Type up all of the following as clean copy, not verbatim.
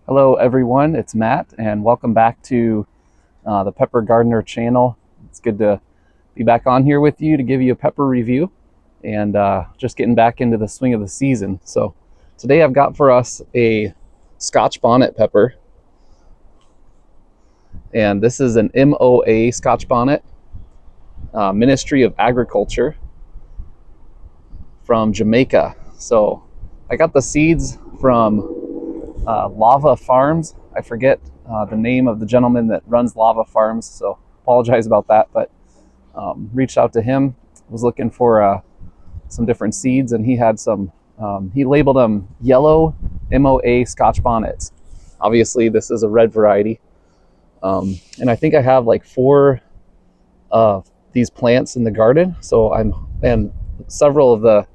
Hello everyone, it's Matt and welcome back to the Pepper Gardener channel. It's good to be back on here with you to give you a pepper review and just getting back into the swing of the season. So today I've got for us a Scotch Bonnet pepper, and this is an MOA Scotch Bonnet, Ministry of Agriculture from Jamaica. So I got the seeds from Lava Farms. I forget the name of the gentleman that runs Lava Farms, so apologize about that, but reached out to him, was looking for some different seeds, and he had some, he labeled them yellow MOA Scotch Bonnets. Obviously this is a red variety, and I think I have like 4 of these plants in the garden, so and several of the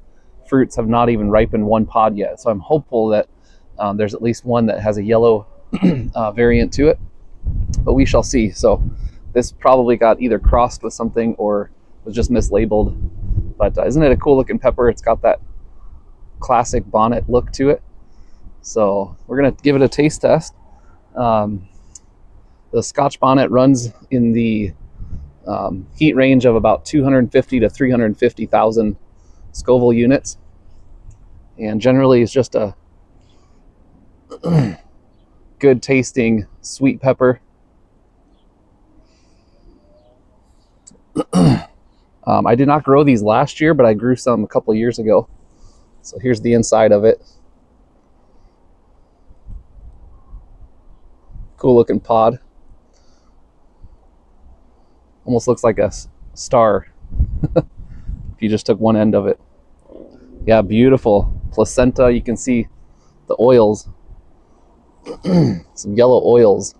fruits have not even ripened one pod yet, so I'm hopeful that there's at least one that has a yellow variant to it, but we shall see. So this probably got either crossed with something or was just mislabeled, but isn't it a cool looking pepper? It's got that classic bonnet look to it. So we're gonna give it a taste test. The Scotch Bonnet runs in the heat range of about 250 to 350,000 Scoville units, and generally it's just a good tasting sweet pepper. I did not grow these last year, but I grew some a couple of years ago. So here's the inside of it. Cool looking pod. Almost looks like a star if you just took one end of it. Yeah, beautiful placenta. You can see the oils. Some yellow oils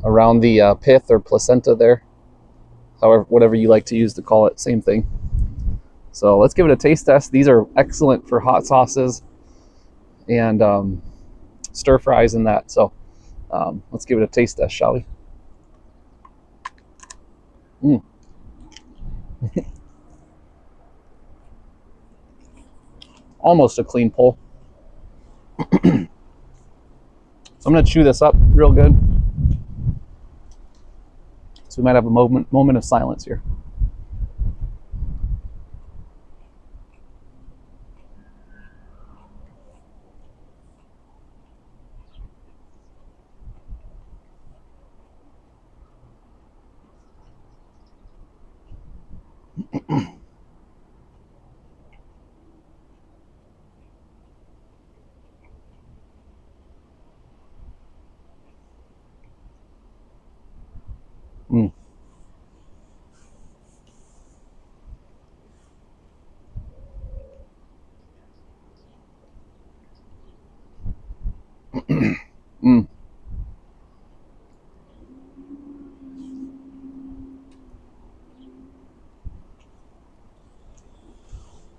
around the pith or placenta there, however, whatever you like to use to call it, same thing. So let's give it a taste test. These are excellent for hot sauces and stir fries and that. So let's give it a taste test, shall we? Almost a clean pull. So I'm going to chew this up real good. So we might have a moment of silence here.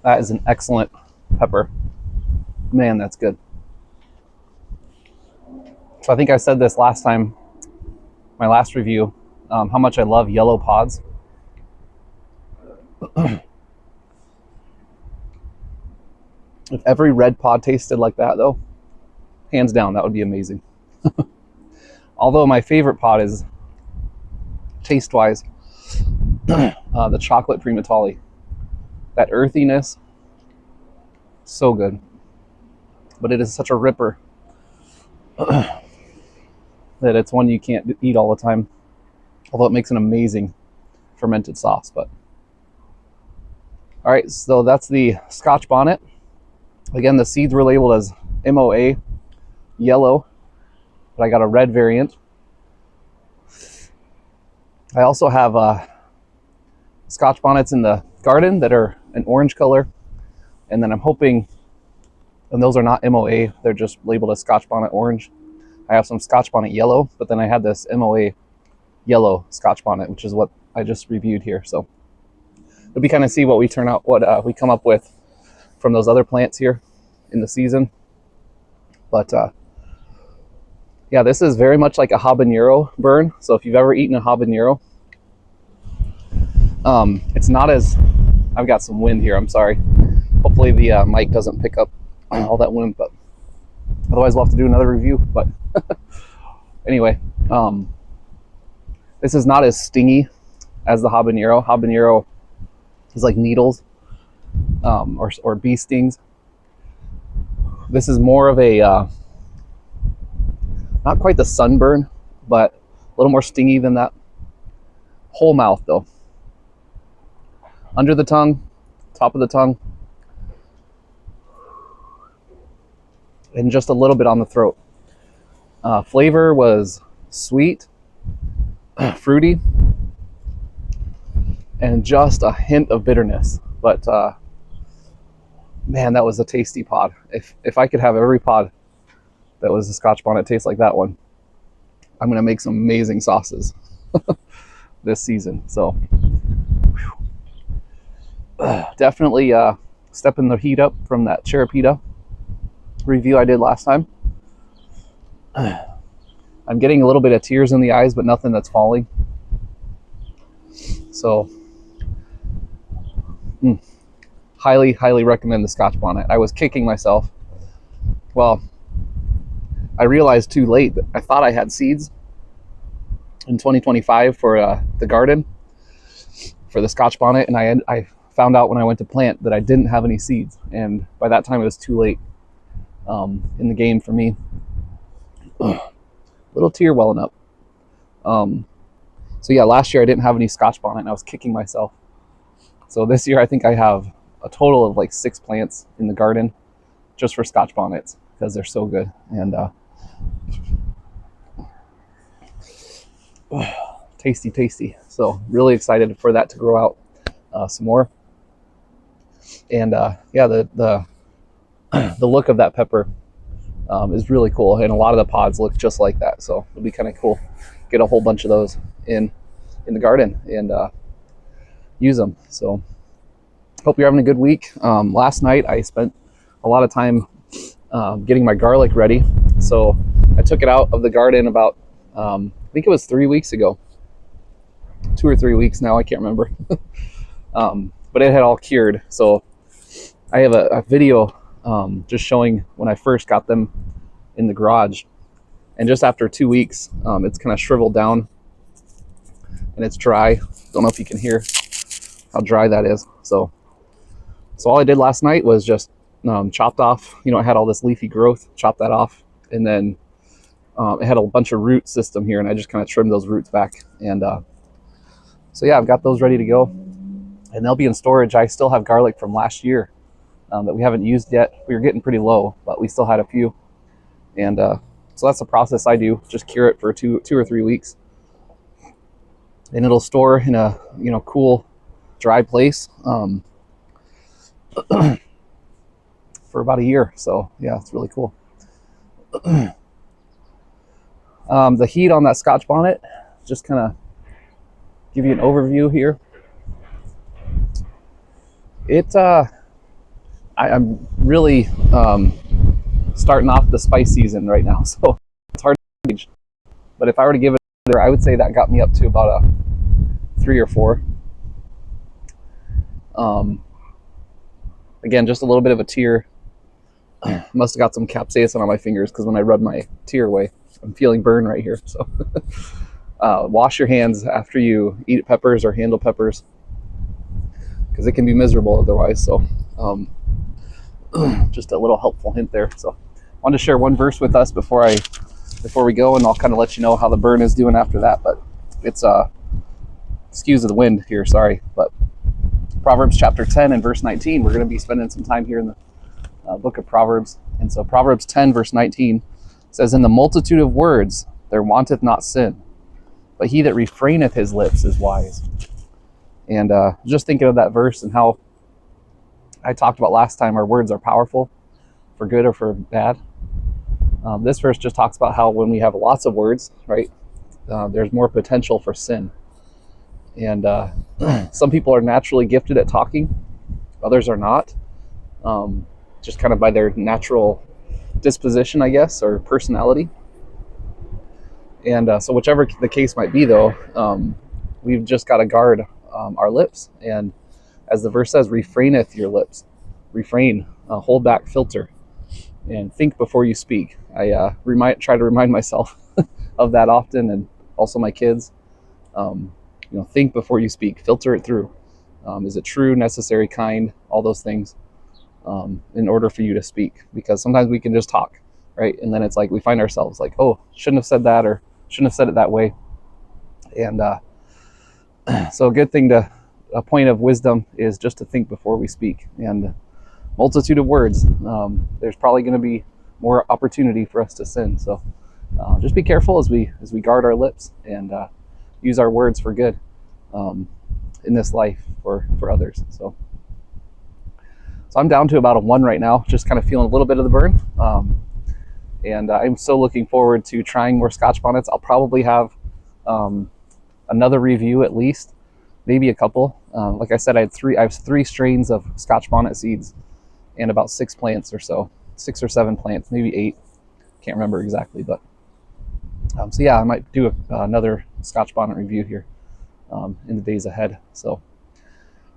That is an excellent pepper. Man, that's good. So I think I said this last time, my last review, how much I love yellow pods. If every red pod tasted like that though, hands down, that would be amazing. Although my favorite pod is, taste-wise, the chocolate primatali. That earthiness, so good. But it is such a ripper that it's one you can't eat all the time. Although it makes an amazing fermented sauce. But all right, so that's the Scotch Bonnet. Again, the seeds were labeled as MOA yellow, but I got a red variant. I also have Scotch Bonnets in the garden that are an orange color, and then I'm hoping, and those are not MOA, they're just labeled as Scotch Bonnet orange. I have some Scotch Bonnet yellow, but then I had this MOA yellow Scotch Bonnet, which is what I just reviewed here. So it'll be kind of see what we turn out, what we come up with from those other plants here in the season. But yeah, this is very much like a habanero burn. So if you've ever eaten a habanero, it's not as, I've got some wind here, I'm sorry. Hopefully the mic doesn't pick up all that wind, but Otherwise, we'll have to do another review. But anyway, this is not as stingy as the habanero. Habanero is like needles or bee stings. This is more of a, not quite the sunburn, but a little more stingy than that. Whole mouth though. Under the tongue, top of the tongue, and just a little bit on the throat. Flavor was sweet, fruity, and just a hint of bitterness. But man, that was a tasty pod. If I could have every pod that was a Scotch Bonnet taste like that one, I'm gonna make some amazing sauces this season. So definitely stepping the heat up from that Cherapita review I did last time. I'm getting a little bit of tears in the eyes, but nothing that's falling. So highly recommend the Scotch Bonnet. I was kicking myself. Well, I realized too late that I thought I had seeds in 2025 for the garden for the Scotch Bonnet, and I found out when I went to plant that I didn't have any seeds, and by that time it was too late in the game for me. Little tear welling up. So yeah, last year I didn't have any Scotch Bonnet and I was kicking myself. So this year I think I have a total of like 6 plants in the garden just for Scotch Bonnets because they're so good. And tasty. So really excited for that to grow out some more. And yeah, the look of that pepper is really cool, and a lot of the pods look just like that. So it'll be kind of cool. Get a whole bunch of those in the garden and use them. So hope you're having a good week. Last night I spent a lot of time getting my garlic ready. So I took it out of the garden about I think it was 3 weeks ago, 2 or 3 weeks now, I can't remember. But it had all cured. So I have a video just showing when I first got them in the garage, and just after 2 weeks it's kind of shriveled down and it's dry. Don't know if you can hear how dry that is. So all I did last night was just chopped off, it had all this leafy growth, chopped that off, and then it had a bunch of root system here, and I just kind of trimmed those roots back. And so yeah, I've got those ready to go, and they'll be in storage. I still have garlic from last year that we haven't used yet. We were getting pretty low, but we still had a few. And so that's the process I do. Just cure it for two or 3 weeks, and it'll store in a cool, dry place for about a year. So yeah, it's really cool. The heat on that Scotch Bonnet, just kind of give you an overview here. I'm really starting off the spice season right now, so it's hard to gauge. But if I were to give it, I would say that got me up to about a 3 or 4. Again, just a little bit of a tear. Must have got some capsaicin on my fingers because when I rubbed my tear away, I'm feeling burn right here. So wash your hands after you eat peppers or handle peppers, because it can be miserable otherwise. So just a little helpful hint there. So I wanted to share one verse with us before we go, and I'll kind of let you know how the burn is doing after that. But it's excuse the wind here, sorry. But Proverbs chapter 10 and verse 19. We're going to be spending some time here in the book of Proverbs. And so Proverbs 10 verse 19 says, "In the multitude of words there wanteth not sin, but he that refraineth his lips is wise." And just thinking of that verse and how I talked about last time, our words are powerful for good or for bad. This verse just talks about how when we have lots of words, right, there's more potential for sin. And some people are naturally gifted at talking, others are not, just kind of by their natural disposition, I guess, or personality. And so whichever the case might be, though, we've just got to guard our lips. And as the verse says, refraineth your lips. Refrain, hold back, filter. and think before you speak. I try to remind myself of that often, and also my kids. Think before you speak. Filter it through. Is it true, necessary, kind? All those things in order for you to speak. Because sometimes we can just talk, right? And then it's like we find ourselves like, oh, shouldn't have said that, or shouldn't have said it that way. And so a point of wisdom is just to think before we speak. And multitude of words, there's probably going to be more opportunity for us to sin. So just be careful as we guard our lips and use our words for good in this life for others. So I'm down to about a 1 right now, just kind of feeling a little bit of the burn. And I'm so looking forward to trying more Scotch bonnets. I'll probably have another review at least, maybe a couple. Like I said, I have 3 strains of Scotch bonnet seeds and about 6 plants or so, 6 or 7 plants, maybe 8. Can't remember exactly, but so yeah, I might do another Scotch bonnet review here in the days ahead. So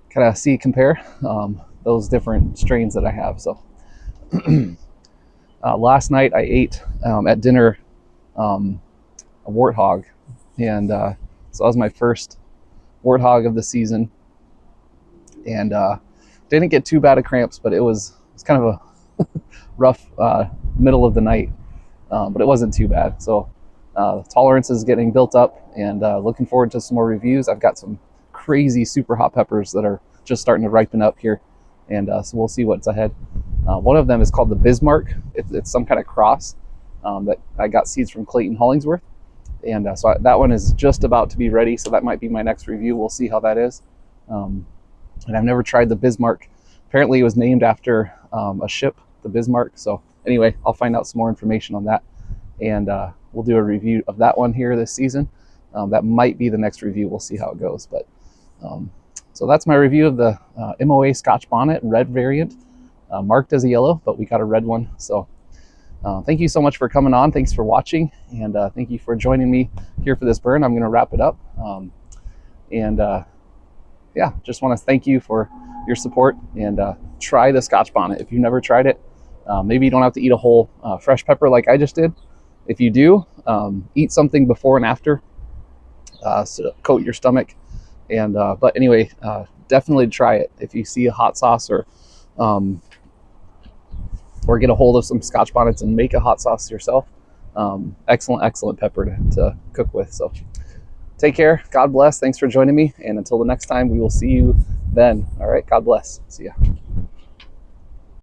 kind of compare those different strains that I have. So last night I ate at dinner a warthog, and so that was my first warthog of the season, and didn't get too bad of cramps, but it was kind of a rough middle of the night, but it wasn't too bad. So tolerance is getting built up, and looking forward to some more reviews. I've got some crazy super hot peppers that are just starting to ripen up here, and so we'll see what's ahead. One of them is called the Bismarck. It's some kind of cross that I got seeds from Clayton Hollingsworth, and so that one is just about to be ready, so that might be my next review. We'll see how that is. And I've never tried the Bismarck. Apparently it was named after a ship, the Bismarck. So anyway, I'll find out some more information on that, and we'll do a review of that one here this season. That might be the next review. We'll see how it goes. But so that's my review of the MOA Scotch Bonnet red variant, marked as a yellow, but we got a red one. So thank you so much for coming on. Thanks for watching, and thank you for joining me here for this burn. I'm going to wrap it up. Yeah, just want to thank you for your support, and try the Scotch Bonnet. If you've never tried it, maybe you don't have to eat a whole fresh pepper like I just did. If you do, eat something before and after, so coat your stomach. And but anyway, definitely try it. If you see a hot sauce, or get a hold of some Scotch bonnets and make a hot sauce yourself. Excellent pepper to cook with. So take care. God bless. Thanks for joining me. And until the next time, we will see you then. All right. God bless. See ya.